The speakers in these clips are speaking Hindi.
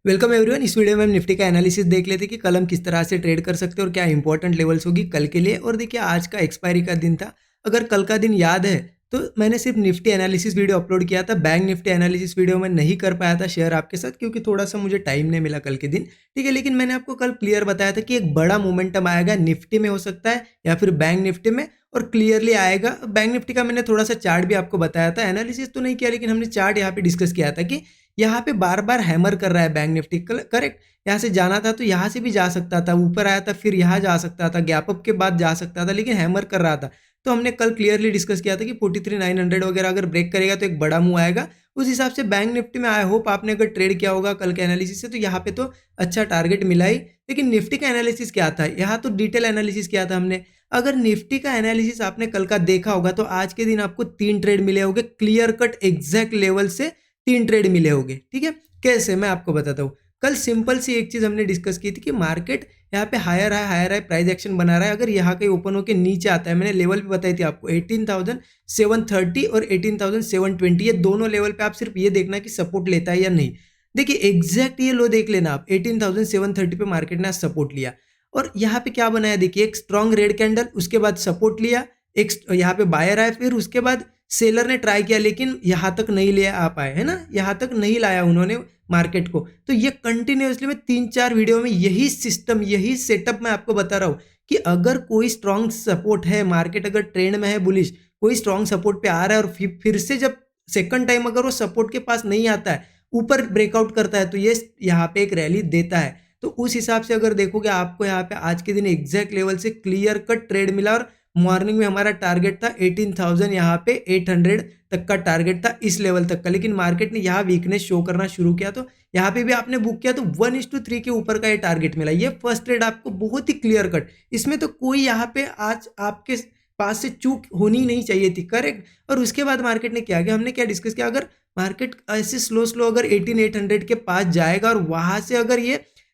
Welcome everyone. इस वीडियो में हम निफ्टी का एनालिसिस देख लेते हैं कि कल हम किस तरह से ट्रेड कर सकते हैं और क्या इंपॉर्टेंट लेवल्स होगी कल के लिए। और देखिए आज का एक्सपायरी का दिन था। अगर कल का दिन याद है तो मैंने सिर्फ निफ्टी एनालिसिस वीडियो अपलोड किया था। बैंक निफ्टी एनालिसिस वीडियो में नहीं कर पाया था शेयर आपके साथ क्योंकि थोड़ा सा मुझे टाइम नहीं मिला कल के दिन। ठीक है, लेकिन मैंने आपको कल क्लियर बताया था कि एक बड़ा मोमेंटम आएगा निफ्टी में, हो सकता है या फिर बैंक निफ्टी में, और क्लियरली आएगा। बैंक निफ्टी का मैंने थोड़ा सा चार्ट भी आपको बताया था, एनालिसिस तो नहीं किया लेकिन हमने चार्ट यहाँ पे डिस्कस किया था कि यहाँ पे बार बार हैमर कर रहा है बैंक निफ्टी। करेक्ट, यहाँ से जाना था तो यहाँ से भी जा सकता था, ऊपर आया था फिर यहाँ जा सकता था, गैप अप के बाद जा सकता था, लेकिन हैमर कर रहा था। तो हमने कल क्लियरली डिस्कस किया था कि 43,900 वगैरह अगर ब्रेक करेगा तो एक बड़ा मूव आएगा। उस हिसाब से बैंक निफ्टी में आई होप आपने अगर ट्रेड किया होगा कल के एनालिसिस से तो यहाँ पे तो अच्छा टारगेट मिला ही। लेकिन निफ्टी का एनालिसिस क्या था, यहाँ तो डिटेल एनालिसिस किया था हमने। अगर निफ्टी का एनालिसिस आपने कल का देखा होगा तो आज के दिन आपको 3 ट्रेड मिले होंगे, क्लियर कट एग्जैक्ट लेवल से 3 ट्रेड मिले होंगे। ठीक है, कैसे मैं आपको बताता हूँ। कल सिंपल सी एक चीज हमने डिस्कस की थी कि मार्केट यहाँ पे हायर हाई प्राइस एक्शन बना रहा है। अगर यहाँ कहीं ओपन होकर नीचे आता है, मैंने लेवल भी बताई थी आपको 18,730 और 18,720, ये दोनों लेवल पे आप सिर्फ ये देखना कि सपोर्ट लेता है या नहीं। देखिए एग्जैक्ट ये लो देख लेना आप, 18,730 पे मार्केट ने सपोर्ट लिया और यहाँ पे क्या बनाया, देखिए एक स्ट्रॉन्ग रेड कैंडल, उसके बाद सपोर्ट लिया, एक यहाँ पे बायर आया, फिर उसके बाद सेलर ने ट्राई किया लेकिन यहाँ तक नहीं ले आ पाए, है ना, यहाँ तक नहीं लाया उन्होंने मार्केट को। तो ये कंटिन्यूअसली मैं 3-4 वीडियो में यही सिस्टम, यही सेटअप मैं आपको बता रहा हूँ कि अगर कोई स्ट्रॉन्ग सपोर्ट है, मार्केट अगर ट्रेंड में है बुलिश, कोई स्ट्रॉन्ग सपोर्ट पे आ रहा है और फिर से जब सेकंड टाइम अगर वो सपोर्ट के पास नहीं आता है, ऊपर ब्रेकआउट करता है, तो ये यहाँ पे एक रैली देता है। तो उस हिसाब से अगर देखोगे आपको यहाँ पे आज के दिन एग्जैक्ट लेवल से क्लियर कट ट्रेड मिला और मॉर्निंग में हमारा टारगेट था 18,000, यहाँ पे 800 तक का टारगेट था इस लेवल तक का, लेकिन मार्केट ने यहाँ वीकनेस शो करना शुरू किया तो यहाँ पे भी आपने बुक किया तो 1:3 के ऊपर का ये टारगेट मिला। ये फर्स्ट ट्रेड आपको बहुत ही क्लियर कट, इसमें तो कोई यहाँ पे आज आपके पास से चूक होनी नहीं चाहिए थी। करेक्ट, और उसके बाद मार्केट ने क्या किया, हमने क्या डिस्कस किया, अगर मार्केट ऐसे स्लो अगर 18,800 के पास जाएगा और वहां से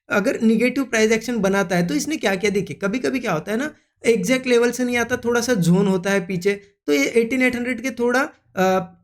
अगर निगेटिव प्राइस एक्शन बनाता है तो इसने क्या किया, देखिए कभी कभी क्या होता है ना, एग्जैक्ट लेवल से नहीं आता, थोड़ा सा जोन होता है पीछे, तो ये 18,800 के थोड़ा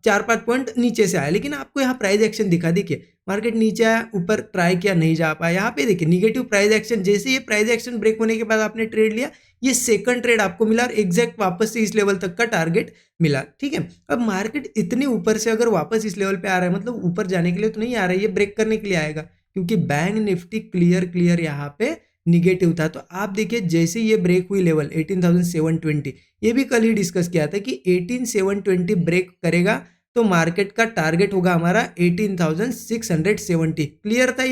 4-5 पॉइंट नीचे से आया, लेकिन आपको यहाँ प्राइस एक्शन दिखा, देखिए मार्केट नीचे आया, ऊपर ट्राई किया, नहीं जा पाया, यहाँ पे देखिए निगेटिव प्राइस एक्शन, जैसे ये प्राइस एक्शन ब्रेक होने के बाद आपने ट्रेड लिया, ये सेकंड ट्रेड आपको मिला और एग्जैक्ट वापस से इस लेवल तक का टारगेट मिला। ठीक है, अब मार्केट इतने ऊपर से अगर वापस इस लेवल पे आ रहा है, मतलब ऊपर जाने के लिए तो नहीं आ रहा है, ये ब्रेक करने के लिए आएगा, क्योंकि बैंक निफ्टी क्लियर यहाँ पे निगेटिव था। तो आप देखिए जैसे ये ब्रेक हुई लेवल 18,720, ये भी कल ही डिस्कस किया था कि 18,720 ब्रेक करेगा तो मार्केट का टारगेट होगा हमारा 18,670। क्लियर था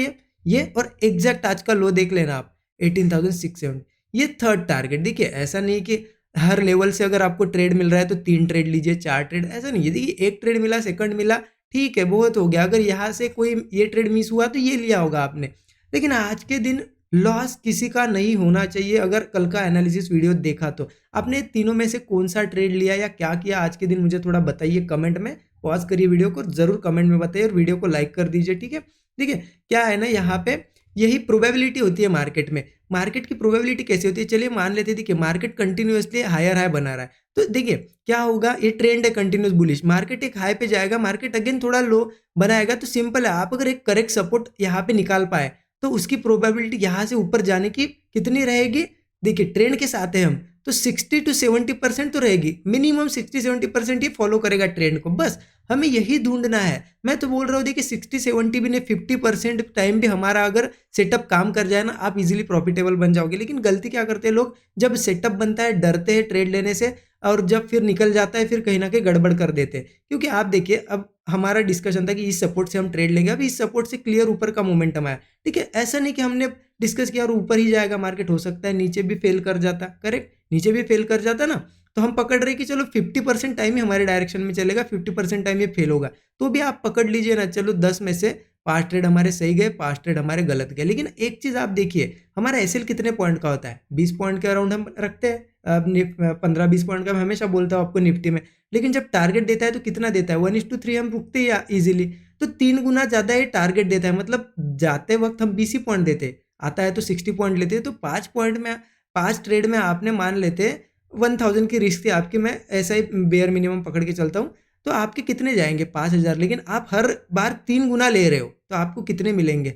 ये और एग्जैक्ट आज का लो देख लेना आप 18,670, ये थर्ड टारगेट। देखिए ऐसा नहीं कि हर लेवल से अगर आपको ट्रेड मिल रहा है तो 3 ट्रेड लीजिए, 4 ट्रेड, ऐसा नहीं है। देखिए एक ट्रेड मिला, सेकंड मिला, ठीक है, बहुत हो गया। अगर यहाँ से कोई ये ट्रेड मिस हुआ तो ये लिया होगा आपने, लेकिन आज के दिन लॉस किसी का नहीं होना चाहिए। अगर कल का एनालिसिस वीडियो देखा तो आपने तीनों में से कौन सा ट्रेड लिया या क्या किया आज के दिन, मुझे थोड़ा बताइए कमेंट में। पॉज करिए वीडियो को, जरूर कमेंट में बताइए और वीडियो को लाइक कर दीजिए। ठीक है, देखिए क्या है ना, यहाँ पे यही प्रोबेबिलिटी होती है मार्केट में। मार्केट की प्रोबेबिलिटी कैसी होती है, चलिए मान लेते थे कि मार्केट कंटिन्यूअसली हायर हाई बना रहा है, तो देखिए क्या होगा, ये ट्रेंड है कंटिन्यूस बुलिश, मार्केट एक हाई पे जाएगा, मार्केट अगेन थोड़ा लो बनाएगा, तो सिंपल है, आप अगर एक करेक्ट सपोर्ट यहाँ पे निकाल पाए तो उसकी प्रोबेबिलिटी यहाँ से ऊपर जाने की कितनी रहेगी। देखिए ट्रेंड के साथ है हम, तो 60-70% तो रहेगी, मिनिमम 60-70% ये फॉलो करेगा ट्रेंड को। बस हमें यही ढूंढना है। मैं तो बोल रहा हूँ देखिए 60-70 भी नहीं, 50% टाइम भी हमारा अगर सेटअप काम कर जाए ना, आप इजीली प्रॉफिटेबल बन जाओगे। लेकिन गलती क्या करते हैं लोग, जब सेटअप बनता है डरते हैं ट्रेड लेने से, और जब फिर निकल जाता है फिर कहीं ना कहीं गड़बड़ कर देते हैं। क्योंकि आप देखिए अब हमारा डिस्कशन था कि इस सपोर्ट से हम ट्रेड लेंगे, अभी इस सपोर्ट से क्लियर ऊपर का मोमेंटम आया। ठीक है, ऐसा नहीं कि हमने डिस्कस किया और ऊपर ही जाएगा मार्केट, हो सकता है नीचे भी फेल कर जाता। करेक्ट, नीचे भी फेल कर जाता ना, तो हम पकड़ रहे कि चलो 50% टाइम ही हमारे डायरेक्शन में चलेगा, 50% टाइम ये फेल होगा, तो भी आप पकड़ लीजिए ना। चलो 10 में से 5 ट्रेड हमारे सही गए, 5 ट्रेड हमारे गलत गए। लेकिन एक चीज आप देखिए, हमारा एसएल कितने पॉइंट का होता है, 20 पॉइंट के अराउंड हम रखते हैं। 15-20 पॉइंट का मैं हमेशा बोलता हूँ आपको निफ्टी में, लेकिन जब टारगेट देता है तो कितना देता है, 1:3 हम रुकते हैं इजीली, तो 3 गुना ज्यादा ये टारगेट देता है। मतलब जाते वक्त हम 20 ही पॉइंट देते, आता है तो 60 पॉइंट लेते हैं। तो 5 पॉइंट में 5 ट्रेड में आपने मान लेते 1,000 की रिस्क थी आपकी, मैं ऐसा ही बेयर मिनिमम पकड़ के चलता हूँ, तो आपके कितने जाएंगे, 5,000। लेकिन आप हर बार 3 गुना ले रहे हो तो आपको कितने मिलेंगे,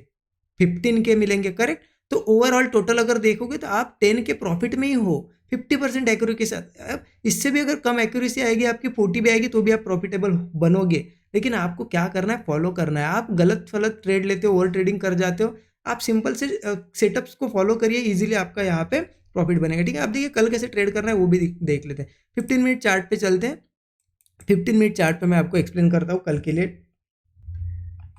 15 के मिलेंगे, करेक्ट। तो ओवरऑल टोटल अगर देखोगे तो आप 10 के प्रॉफिट में ही हो 50% एक्यूरेसी के साथ। अब इससे भी अगर कम एक्यूरेसी आएगी, आपकी 40 भी आएगी, तो भी आप प्रॉफिटेबल बनोगे। लेकिन आपको क्या करना है, फॉलो करना है। आप गलत फलत ट्रेड लेते हो, ओवर ट्रेडिंग कर जाते हो। आप सिंपल से सेटअप्स को फॉलो करिए, इजीली आपका यहाँ पे प्रॉफिट बनेगा, ठीक है। आप देखिए कल कैसे ट्रेड करना है वो भी देख लेते हैं। 15 मिनट चार्ट पे चलते हैं। 15 मिनट चार्ट पे मैं आपको एक्सप्लेन करता हूँ कल के लिए।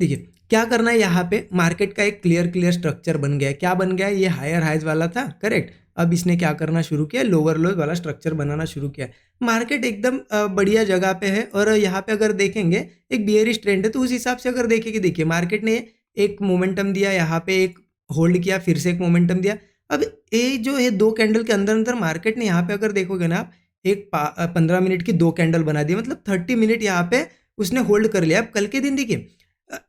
देखिए क्या करना है, यहाँ पे मार्केट का एक क्लियर स्ट्रक्चर बन गया है। क्या बन गया है, ये हायर हाइज वाला था, करेक्ट। अब इसने क्या करना शुरू किया, लोअर लो वाला स्ट्रक्चर बनाना शुरू किया। मार्केट एकदम बढ़िया जगह पे है, और यहाँ पे अगर देखेंगे एक बियरिश ट्रेंड है, तो उस हिसाब से अगर देखेंगे, देखिए मार्केट ने एक मोमेंटम दिया, यहाँ पे एक होल्ड किया, फिर से एक मोमेंटम दिया। अब ये जो है 2 कैंडल के अंदर अंदर मार्केट ने यहाँ पे अगर देखोगे ना आप, एक 15 मिनट की 2 कैंडल बना दी, मतलब 30 मिनट यहाँ पे उसने होल्ड कर लिया। अब कल के दिन देखिए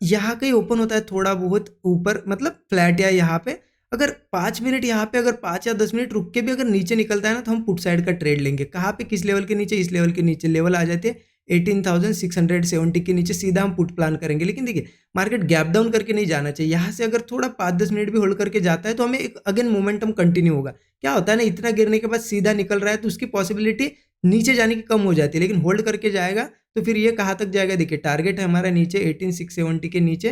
यहाँ कहीं ओपन होता है थोड़ा बहुत ऊपर, मतलब फ्लैट, या यहाँ पे अगर 5 मिनट यहाँ पे अगर 5 या 10 मिनट रुक के भी अगर नीचे निकलता है ना, तो हम पुट साइड का ट्रेड लेंगे। कहाँ पे, किस लेवल के नीचे, इस लेवल के नीचे लेवल आ जाते हैं 18,670 के नीचे, सीधा हम पुट प्लान करेंगे। लेकिन देखिए मार्केट गैप डाउन करके नहीं जाना चाहिए। यहाँ से अगर थोड़ा 5-10 मिनट भी होल्ड करके जाता है, तो हमें एक अगेन मोमेंटम कंटिन्यू होगा। क्या होता है ना, इतना गिरने के बाद सीधा निकल रहा है, तो उसकी पॉसिबिलिटी नीचे जाने की कम हो जाती है। लेकिन होल्ड करके जाएगा तो फिर ये कहाँ तक जाएगा, देखिए टारगेट है हमारा नीचे 18,670 के नीचे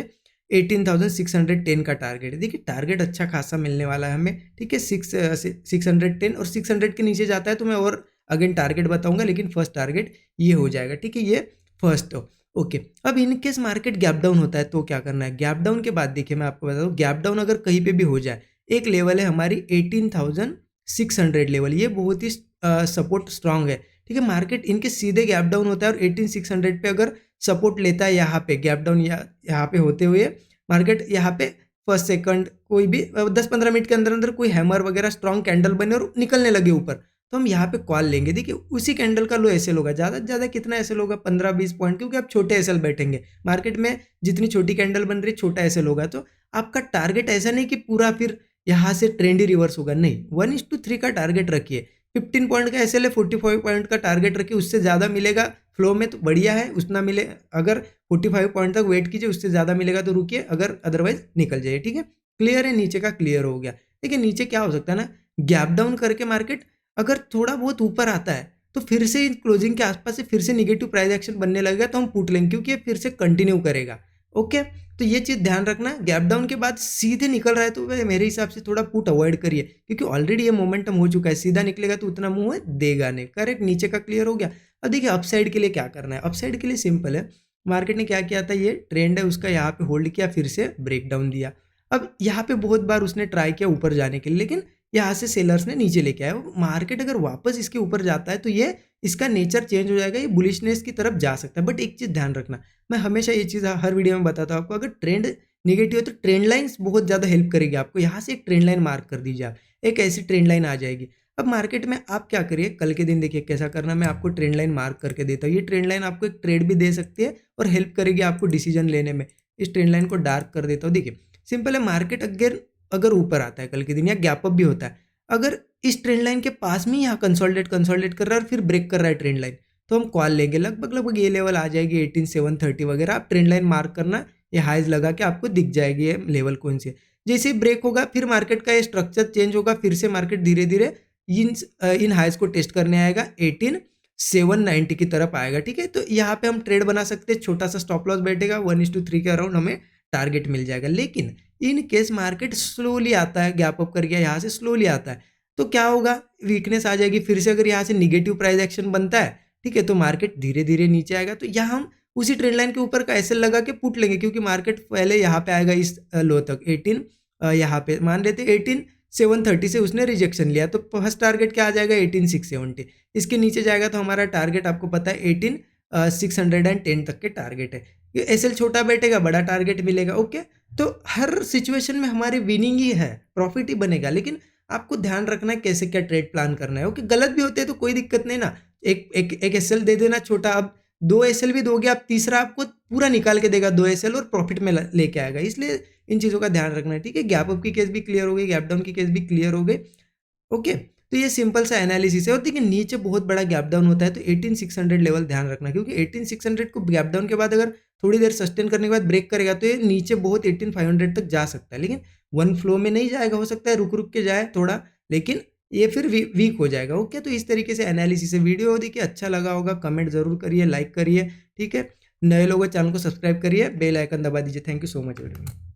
18,610 का टारगेट है। देखिए टारगेट अच्छा खासा मिलने वाला है हमें, ठीक है। 610 और 600 के नीचे जाता है तो मैं और अगेन टारगेट बताऊंगा, लेकिन फर्स्ट टारगेट ये हो जाएगा, ठीक है। ये फर्स्ट हो, ओके। अब in case market gap down होता है तो क्या करना है, गैप डाउन के बाद देखिए मैं आपको बता दूं, गैप डाउन अगर कहीं पे भी हो जाए, एक लेवल है हमारी 18,600 लेवल, ये बहुत ही सपोर्ट स्ट्रांग है, ठीक है। मार्केट इनके सीधे गैप डाउन होता है और 18,600 पे अगर सपोर्ट लेता है, यहाँ पे गैप डाउन यहाँ पे होते हुए मार्केट यहाँ पे फर्स्ट सेकंड कोई भी 10-15 मिनट के अंदर अंदर कोई हैमर वगैरह स्ट्रांग कैंडल बने और निकलने लगे ऊपर, तो हम यहाँ पे कॉल लेंगे। देखिए उसी कैंडल का लो एसएल होगा, ज़्यादा से ज़्यादा कितना एसएल होगा, 15-20 पॉइंट, क्योंकि आप छोटे एसएल बैठेंगे। मार्केट में जितनी छोटी कैंडल बन रही है छोटा एसएल होगा, तो आपका टारगेट ऐसा नहीं कि पूरा फिर यहाँ से ट्रेंड ही रिवर्स होगा, नहीं। 1:3 का टारगेट रखिए। 15 पॉइंट का एसएल है, 45 पॉइंट का टारगेट रखिए, उससे ज़्यादा मिलेगा फ्लो में तो बढ़िया है, उतना मिले। अगर 45 पॉइंट तक वेट कीजिए, उससे ज़्यादा मिलेगा तो रुकिए, अगर अदरवाइज निकल जाइए, ठीक है। क्लियर है, नीचे का क्लियर हो गया। देखिए नीचे क्या हो सकता है ना, गैप डाउन करके मार्केट अगर थोड़ा बहुत ऊपर आता है, तो फिर से क्लोजिंग के आसपास से फिर से निगेटिव प्राइस एक्शन बनने लगेगा, तो हम पुट लेंगे, क्योंकि ये फिर से कंटिन्यू करेगा, ओके। तो ये चीज़ ध्यान रखना, गैप डाउन के बाद सीधे निकल रहा है तो मेरे हिसाब से थोड़ा पुट अवॉइड करिए, क्योंकि ऑलरेडी ये मोमेंटम हो चुका है। सीधा निकलेगा तो उतना मुंह देगा नहीं, करेक्ट। नीचे का क्लियर हो गया। अब देखिए अपसाइड के लिए क्या करना है, अपसाइड के लिए सिंपल है। मार्केट ने क्या किया था, ये ट्रेंड है उसका, यहाँ पे होल्ड किया, फिर से ब्रेक डाउन दिया। अब यहाँ पे बहुत बार उसने ट्राई किया ऊपर जाने के लिए, लेकिन यहाँ से सेलर्स ने नीचे लेके आया। मार्केट अगर वापस इसके ऊपर जाता है तो ये इसका नेचर चेंज हो जाएगा, ये बुलिशनेस की तरफ जा सकता है। बट एक चीज़ ध्यान रखना, मैं हमेशा ये चीज़ हर वीडियो में बताता हूँ आपको, अगर ट्रेंड निगेटिव है तो ट्रेंड लाइन्स बहुत ज़्यादा हेल्प करेगी आपको। यहाँ से एक ट्रेंड लाइन मार्क कर दीजिए आप, एक ऐसी ट्रेंड लाइन आ जाएगी। अब मार्केट में आप क्या करिए, कल के दिन देखिए कैसा करना, मैं आपको ट्रेंड लाइन मार्क करके देता हूँ। ये ट्रेंड लाइन आपको एक ट्रेड भी दे सकती है और हेल्प करेगी आपको डिसीजन लेने में। इस ट्रेंड लाइन को डार्क कर देता हूँ। देखिए सिंपल है, मार्केट अगर ऊपर आता है कल के दिन या गैप अप भी होता है, अगर इस ट्रेंड लाइन के पास में यहाँ कंसोलिडेट कर रहा है और फिर ब्रेक कर रहा है ट्रेंड लाइन, तो हम कॉल लेंगे। लगभग ये लेवल आ जाएगी 18,730 वगैरह। आप ट्रेंड लाइन मार्क करना, ये हाइज लगा के आपको दिख जाएगी ये लेवल कौन सी है। जैसे ही ब्रेक होगा फिर मार्केट का ये स्ट्रक्चर चेंज होगा, फिर से मार्केट धीरे धीरे इन हाइज को टेस्ट करने आएगा, 18,790 की तरफ आएगा, ठीक है। तो यहाँ पे हम ट्रेड बना सकते हैं, छोटा सा स्टॉप लॉस बैठेगा, 1:3 के अराउंड हमें टारगेट मिल जाएगा। लेकिन इन केस मार्केट स्लोली आता है, गैप अप करके यहाँ से स्लोली आता है, तो क्या होगा, वीकनेस आ जाएगी। फिर से अगर यहाँ से निगेटिव प्राइस एक्शन बनता है, ठीक है, तो मार्केट धीरे धीरे नीचे आएगा। तो यहाँ हम उसी ट्रेंड लाइन के ऊपर का एसएल लगा के पुट लेंगे, क्योंकि मार्केट पहले यहाँ पे आएगा इस लो तक, 18 यहाँ पे मान लेते 18,730 से उसने रिजेक्शन लिया, तो फर्स्ट टारगेट क्या आ जाएगा, 18,670। इसके नीचे जाएगा तो हमारा टारगेट आपको पता है 18,610 तक के टारगेट है। ये एसएल छोटा बैठेगा, बड़ा टारगेट मिलेगा, ओके। तो हर सिचुएशन में हमारी विनिंग ही है, प्रॉफिट ही बनेगा। लेकिन आपको ध्यान रखना है कैसे क्या ट्रेड प्लान करना है, ओके। गलत भी होते हैं तो कोई दिक्कत नहीं ना, एक एसएल दे देना छोटा, अब 2 एसएल भी दोगे आप, तीसरा आपको पूरा निकाल के देगा 2 एसएल और प्रॉफिट में लेके आएगा। इसलिए इन चीज़ों का ध्यान रखना है, ठीक है। गैप अप की केस भी क्लियर हो गई, गैप डाउन की केस भी क्लियर हो गई, ओके। तो ये सिंपल सा एनालिसिस है। और देखिए नीचे बहुत बड़ा गैप डाउन होता है तो 18600 लेवल ध्यान रखना, क्योंकि 18600 को गैप डाउन के बाद अगर थोड़ी देर सस्टेन करने के बाद ब्रेक करेगा तो ये नीचे बहुत 18500 तक जा सकता है, लेकिन वन फ्लो में नहीं जाएगा, हो सकता है रुक रुक के जाए थोड़ा, लेकिन ये फिर वीक हो जाएगा। ओके, तो इस तरीके से एनालिसिस है। वीडियो देखिए अच्छा लगा होगा, कमेंट जरूर करिए, लाइक करिए, ठीक है। नए लोगों चैनल को सब्सक्राइब करिए, बेल आइकन दबा दीजिए। Thank you so much everyone.